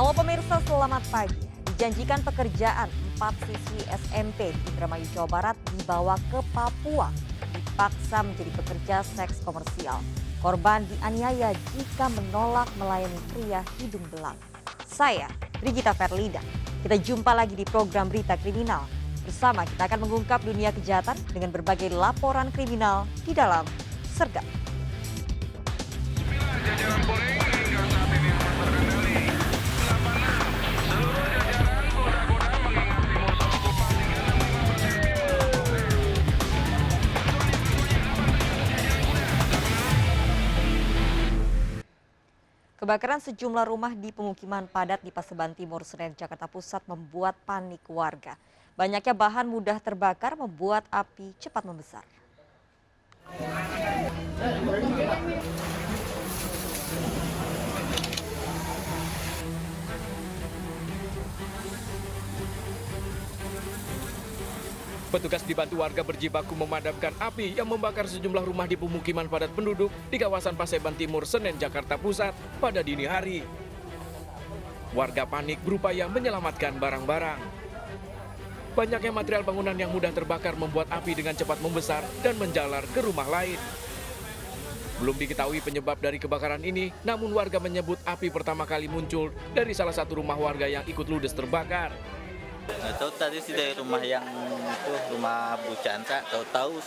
Halo pemirsa, selamat pagi. Dijanjikan pekerjaan, 4 siswi SMP di Indramayu, Jawa Barat dibawa ke Papua. Dipaksa menjadi pekerja seks komersial. Korban dianiaya jika menolak melayani pria hidung belang. Saya, Brigita Ferlida. Kita jumpa lagi di program Berita Kriminal. Bersama kita akan mengungkap dunia kejahatan dengan berbagai laporan kriminal di dalam Sergap. Kebakaran sejumlah rumah di pemukiman padat di Paseban Timur, Senen, Jakarta Pusat membuat panik warga. Banyaknya bahan mudah terbakar membuat api cepat membesar. Petugas dibantu warga berjibaku memadamkan api yang membakar sejumlah rumah di pemukiman padat penduduk di kawasan Paseban Timur, Senen, Jakarta Pusat pada dini hari. Warga panik berupaya menyelamatkan barang-barang. Banyaknya material bangunan yang mudah terbakar membuat api dengan cepat membesar dan menjalar ke rumah lain. Belum diketahui penyebab dari kebakaran ini, namun warga menyebut api pertama kali muncul dari salah satu rumah warga yang ikut ludes terbakar. Nggak tahu tadi sih dari rumah yang itu, rumah Bu Chandra, tahu-tahu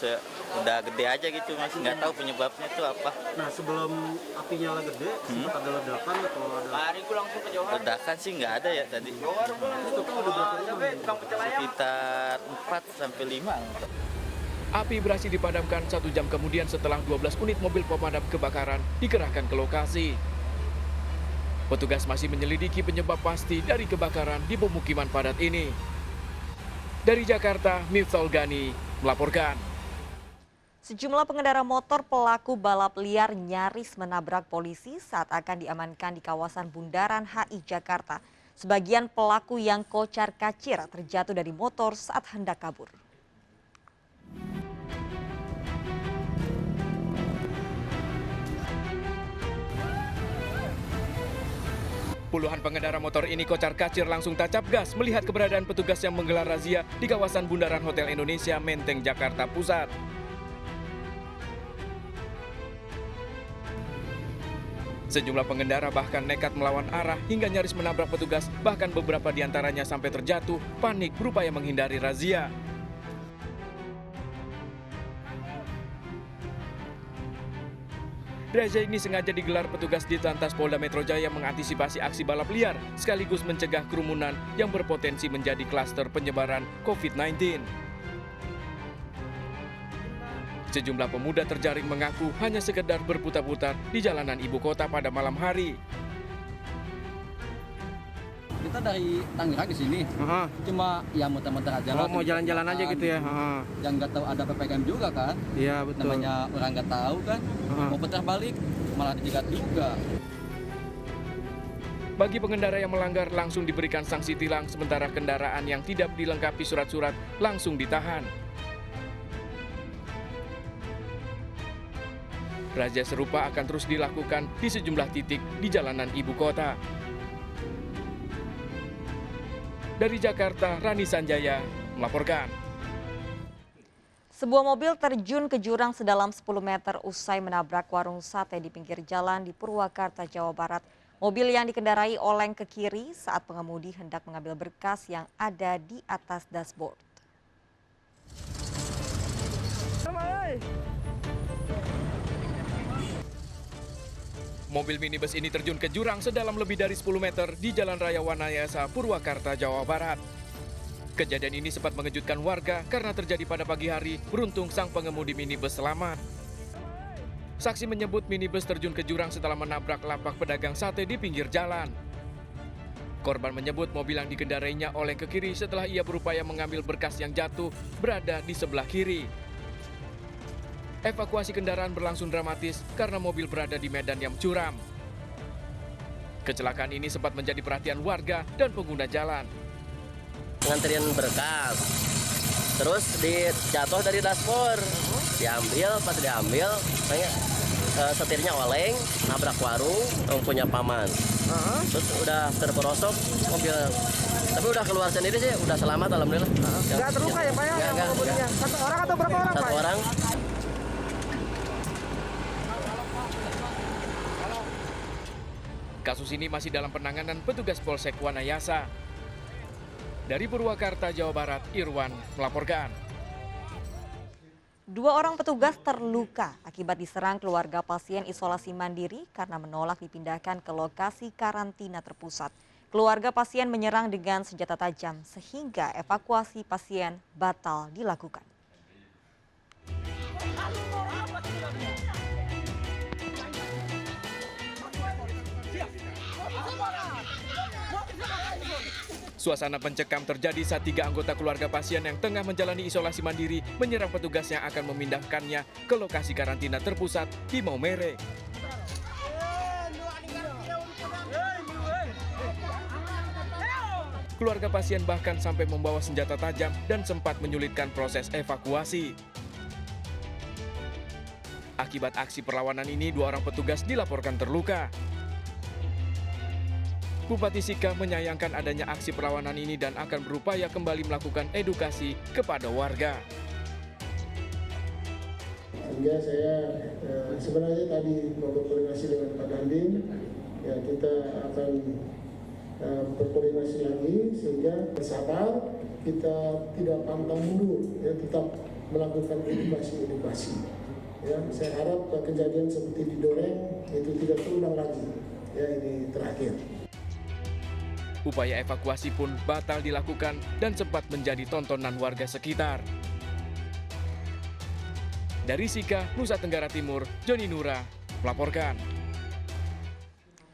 udah gede aja gitu, masih nggak tahu penyebabnya itu apa. Nah, sebelum api nyala gede, sempat ada ledakan atau ada... Ledakan sih nggak ada ya tadi. Itu tuh udah berapa jam? Sekitar 4 sampai 5. Api berhasil dipadamkan 1 jam kemudian setelah 12 unit mobil pemadam kebakaran dikerahkan ke lokasi. Petugas masih menyelidiki penyebab pasti dari kebakaran di pemukiman padat ini. Dari Jakarta, Miftah Gani melaporkan. Sejumlah pengendara motor pelaku balap liar nyaris menabrak polisi saat akan diamankan di kawasan Bundaran HI Jakarta. Sebagian pelaku yang kocar-kacir terjatuh dari motor saat hendak kabur. Puluhan pengendara motor ini kocar-kacir langsung tancap gas melihat keberadaan petugas yang menggelar razia di kawasan Bundaran Hotel Indonesia, Menteng, Jakarta Pusat. Sejumlah pengendara bahkan nekat melawan arah hingga nyaris menabrak petugas, bahkan beberapa diantaranya sampai terjatuh, panik berupaya menghindari razia. Razia ini sengaja digelar petugas di Lantas Polda Metro Jaya mengantisipasi aksi balap liar sekaligus mencegah kerumunan yang berpotensi menjadi klaster penyebaran COVID-19. Sejumlah pemuda terjaring mengaku hanya sekedar berputar-putar di jalanan ibu kota pada malam hari. Kita dari Tangerang ke sini, cuma ya muter-muter aja. Oh, mau jalan-jalan aja gitu ya? Yang nggak tahu ada PPKM juga kan? Iya, betul. Namanya orang nggak tahu kan, mau putar balik malah dijegat juga. Bagi pengendara yang melanggar langsung diberikan sanksi tilang, sementara kendaraan yang tidak dilengkapi surat-surat langsung ditahan. Razia serupa akan terus dilakukan di sejumlah titik di jalanan ibu kota. Dari Jakarta, Rani Sanjaya melaporkan. Sebuah mobil terjun ke jurang sedalam 10 meter usai menabrak warung sate di pinggir jalan di Purwakarta, Jawa Barat. Mobil yang dikendarai oleng ke kiri saat pengemudi hendak mengambil berkas yang ada di atas dashboard. Mobil minibus ini terjun ke jurang sedalam lebih dari 10 meter di Jalan Raya Wanayasa, Purwakarta, Jawa Barat. Kejadian ini sempat mengejutkan warga karena terjadi pada pagi hari, beruntung sang pengemudi minibus selamat. Saksi menyebut minibus terjun ke jurang setelah menabrak lapak pedagang sate di pinggir jalan. Korban menyebut mobil yang dikendarainya oleng ke kiri setelah ia berupaya mengambil berkas yang jatuh berada di sebelah kiri. Evakuasi kendaraan berlangsung dramatis karena mobil berada di medan yang curam. Kecelakaan ini sempat menjadi perhatian warga dan pengguna jalan. Nganterin berkas, terus jatuh dari dashboard, diambil, pas diambil, setirnya oleng, nabrak warung punya paman. Terus udah terperosok mobil. Tapi udah keluar sendiri sih, udah selamat alhamdulillah. Nggak terluka ya Pak ya? Nggak. Satu orang atau berapa orang Pak? Satu orang. Kasus ini masih dalam penanganan petugas Polsek Wanayasa. Dari Purwakarta, Jawa Barat, Irwan melaporkan. 2 orang petugas terluka akibat diserang keluarga pasien isolasi mandiri karena menolak dipindahkan ke lokasi karantina terpusat. Keluarga pasien menyerang dengan senjata tajam sehingga evakuasi pasien batal dilakukan. Suasana mencekam terjadi saat 3 anggota keluarga pasien yang tengah menjalani isolasi mandiri menyerang petugas yang akan memindahkannya ke lokasi karantina terpusat di Maumere. Keluarga pasien bahkan sampai membawa senjata tajam dan sempat menyulitkan proses evakuasi. Akibat aksi perlawanan ini, 2 orang petugas dilaporkan terluka. Bupati Sika menyayangkan adanya aksi perlawanan ini dan akan berupaya kembali melakukan edukasi kepada warga. Sehingga saya sebenarnya tadi berkoordinasi dengan Pak Dandim, ya kita akan berkoordinasi lagi sehingga bersabar, kita tidak pantang mundur, ya tetap melakukan edukasi. Ya, saya harap kejadian seperti di Doreng itu tidak terulang lagi. Ya, ini terakhir. Upaya evakuasi pun batal dilakukan dan sempat menjadi tontonan warga sekitar. Dari Sika, Nusa Tenggara Timur, Joni Nura melaporkan.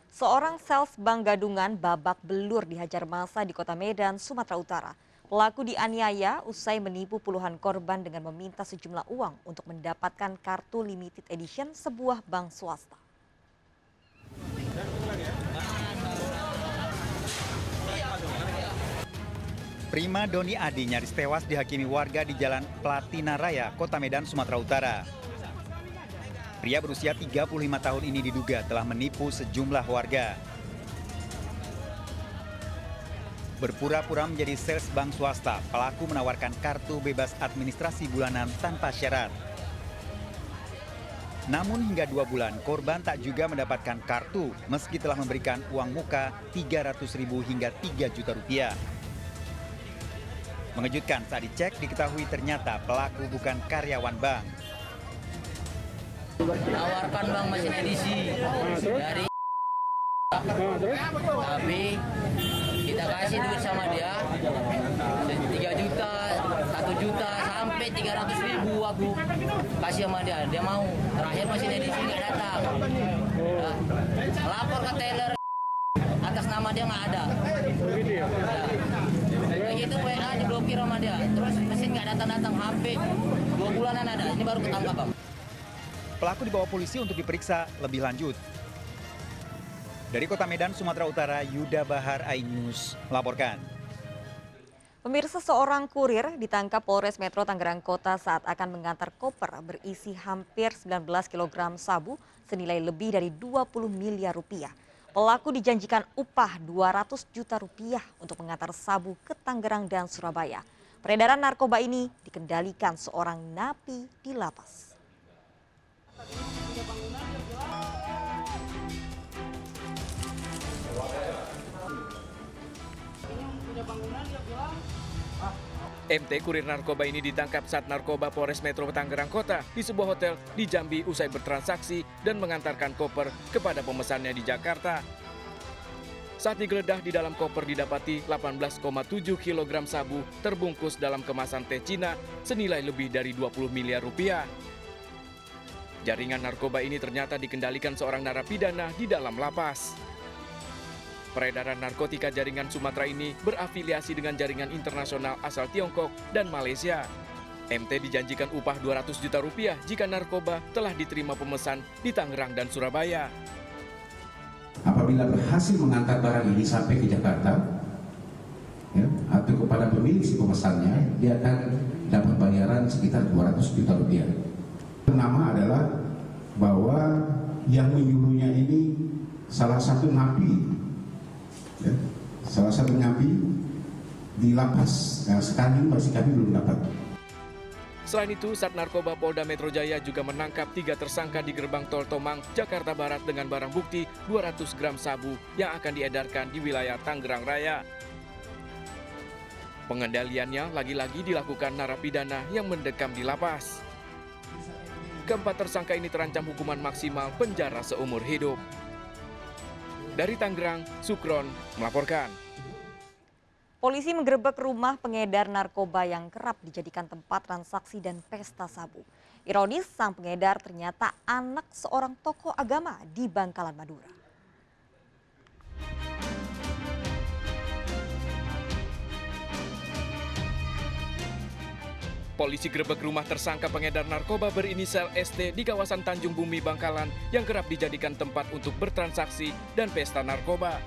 Seorang sales bank gadungan babak belur dihajar massa di Kota Medan, Sumatera Utara. Pelaku dianiaya usai menipu puluhan korban dengan meminta sejumlah uang untuk mendapatkan kartu limited edition sebuah bank swasta. Prima Doni Adi nyaris tewas dihakimi warga di Jalan Platina Raya, Kota Medan, Sumatera Utara. Pria berusia 35 tahun ini diduga telah menipu sejumlah warga. Berpura-pura menjadi sales bank swasta, pelaku menawarkan kartu bebas administrasi bulanan tanpa syarat. Namun hingga 2 bulan, korban tak juga mendapatkan kartu meski telah memberikan uang muka Rp300.000 hingga Rp3 juta. Mengejutkan saat dicek diketahui ternyata pelaku bukan karyawan bank. Tawarkan bank mesin edisi dari tapi kita kasih duit sama dia 3 juta, 1 juta sampai 300.000 aku kasih sama dia. Dia mau. Terakhir mesin edisi nggak datang. Lapor ke teller atas nama dia nggak ada. Begitu WA diblokir sama dia. Terus mesin nggak datang-datang hampir 2 bulanan ada. Ini baru ketangkap bang. Pelaku dibawa polisi untuk diperiksa lebih lanjut. Dari Kota Medan, Sumatera Utara, Yuda Bahar, iNews melaporkan. Pemirsa, seorang kurir ditangkap Polres Metro Tangerang Kota saat akan mengantar koper berisi hampir 19 kg sabu senilai lebih dari 20 miliar rupiah. Pelaku dijanjikan upah 200 juta rupiah untuk mengantar sabu ke Tangerang dan Surabaya. Peredaran narkoba ini dikendalikan seorang napi di lapas. MT kurir narkoba ini ditangkap saat narkoba Polres Metro Tangerang Kota di sebuah hotel di Jambi usai bertransaksi dan mengantarkan koper kepada pemesannya di Jakarta. Saat digeledah, di dalam koper didapati 18,7 kg sabu terbungkus dalam kemasan teh Cina senilai lebih dari 20 miliar rupiah. Jaringan narkoba ini ternyata dikendalikan seorang narapidana di dalam lapas. Peredaran narkotika jaringan Sumatera ini berafiliasi dengan jaringan internasional asal Tiongkok dan Malaysia. MT dijanjikan upah 200 juta rupiah jika narkoba telah diterima pemesan di Tangerang dan Surabaya. Apabila berhasil mengantar barang ini sampai ke Jakarta, ya, atau kepada pemilik si pemesannya, dia akan dapat bayaran sekitar 200 juta rupiah. Pertama adalah bahwa yang menyuruhnya ini salah satu napi, ya, salah satu napi di lapas. Nah, sekarang ini masih kami belum dapat. Selain itu, Sat Narkoba Polda Metro Jaya juga menangkap 3 tersangka di gerbang tol Tomang, Jakarta Barat dengan barang bukti 200 gram sabu yang akan diedarkan di wilayah Tangerang Raya. Pengendaliannya lagi-lagi dilakukan narapidana yang mendekam di lapas. Keempat tersangka ini terancam hukuman maksimal penjara seumur hidup. Dari Tangerang, Sukron melaporkan. Polisi menggerebek rumah pengedar narkoba yang kerap dijadikan tempat transaksi dan pesta sabu. Ironis, sang pengedar ternyata anak seorang tokoh agama di Bangkalan, Madura. Polisi gerebek rumah tersangka pengedar narkoba berinisial ST di kawasan Tanjung Bumi, Bangkalan yang kerap dijadikan tempat untuk bertransaksi dan pesta narkoba.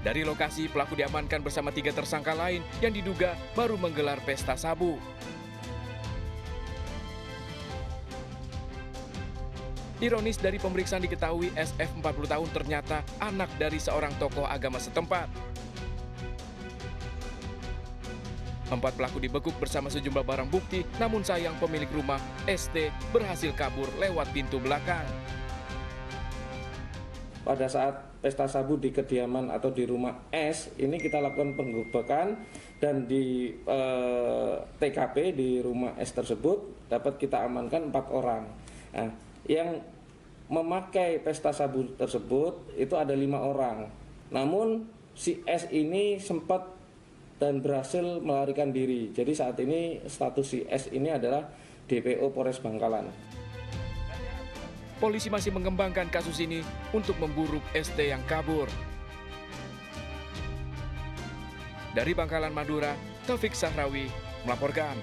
Dari lokasi, pelaku diamankan bersama 3 tersangka lain yang diduga baru menggelar pesta sabu. Ironis, dari pemeriksaan diketahui SF 40 tahun ternyata anak dari seorang tokoh agama setempat. 4 pelaku dibekuk bersama sejumlah barang bukti, namun sayang pemilik rumah, ST, berhasil kabur lewat pintu belakang. Pada saat pesta sabu di kediaman atau di rumah S, ini kita lakukan penggerebekan dan di TKP di rumah S tersebut dapat kita amankan 4 orang. Nah, yang memakai pesta sabu tersebut itu ada 5 orang. Namun si S ini sempat dan berhasil melarikan diri. Jadi saat ini status si S ini adalah DPO Polres Bangkalan. Polisi masih mengembangkan kasus ini untuk memburu ST yang kabur. Dari Bangkalan, Madura, Taufik Sahrawi melaporkan.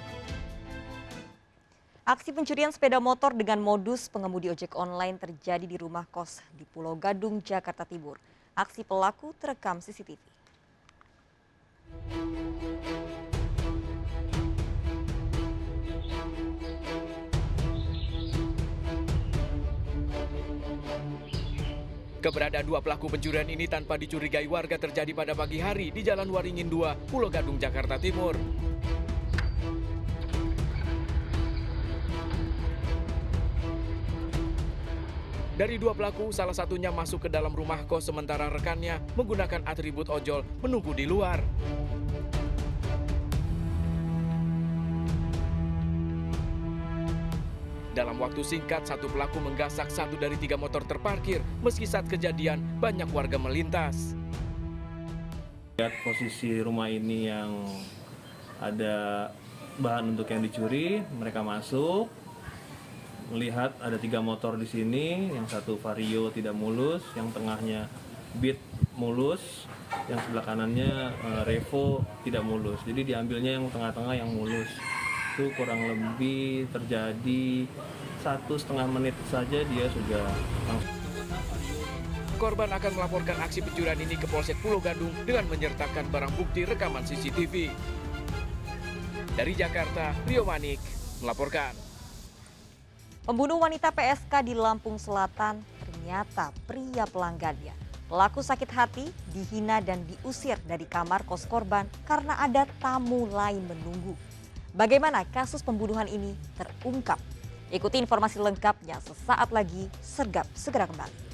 Aksi pencurian sepeda motor dengan modus pengemudi ojek online terjadi di rumah kos di Pulau Gadung, Jakarta Timur. Aksi pelaku terekam CCTV. Keberadaan 2 pelaku pencurian ini tanpa dicurigai warga terjadi pada pagi hari di Jalan Waringin 2, Pulau Gadung, Jakarta Timur. Dari 2 pelaku, salah satunya masuk ke dalam rumah kos sementara rekannya menggunakan atribut ojol menunggu di luar. Dalam waktu singkat, 1 pelaku menggasak 1 dari 3 motor terparkir. Meski saat kejadian, banyak warga melintas. Lihat posisi rumah ini yang ada bahan untuk yang dicuri, mereka masuk. Melihat ada 3 motor di sini, yang 1 Vario tidak mulus, yang tengahnya Beat mulus, yang sebelah kanannya Revo tidak mulus. Jadi diambilnya yang tengah-tengah yang mulus. Itu kurang lebih terjadi 1,5 menit saja dia sudah langsung. Korban akan melaporkan aksi pencurian ini ke Polsek Pulau Gadung dengan menyertakan barang bukti rekaman CCTV. Dari Jakarta, Rio Manik melaporkan. Pembunuh wanita PSK di Lampung Selatan ternyata pria pelanggannya. Pelaku sakit hati, dihina dan diusir dari kamar kos korban karena ada tamu lain menunggu. Bagaimana kasus pembunuhan ini terungkap? Ikuti informasi lengkapnya sesaat lagi. Sergap segera kembali.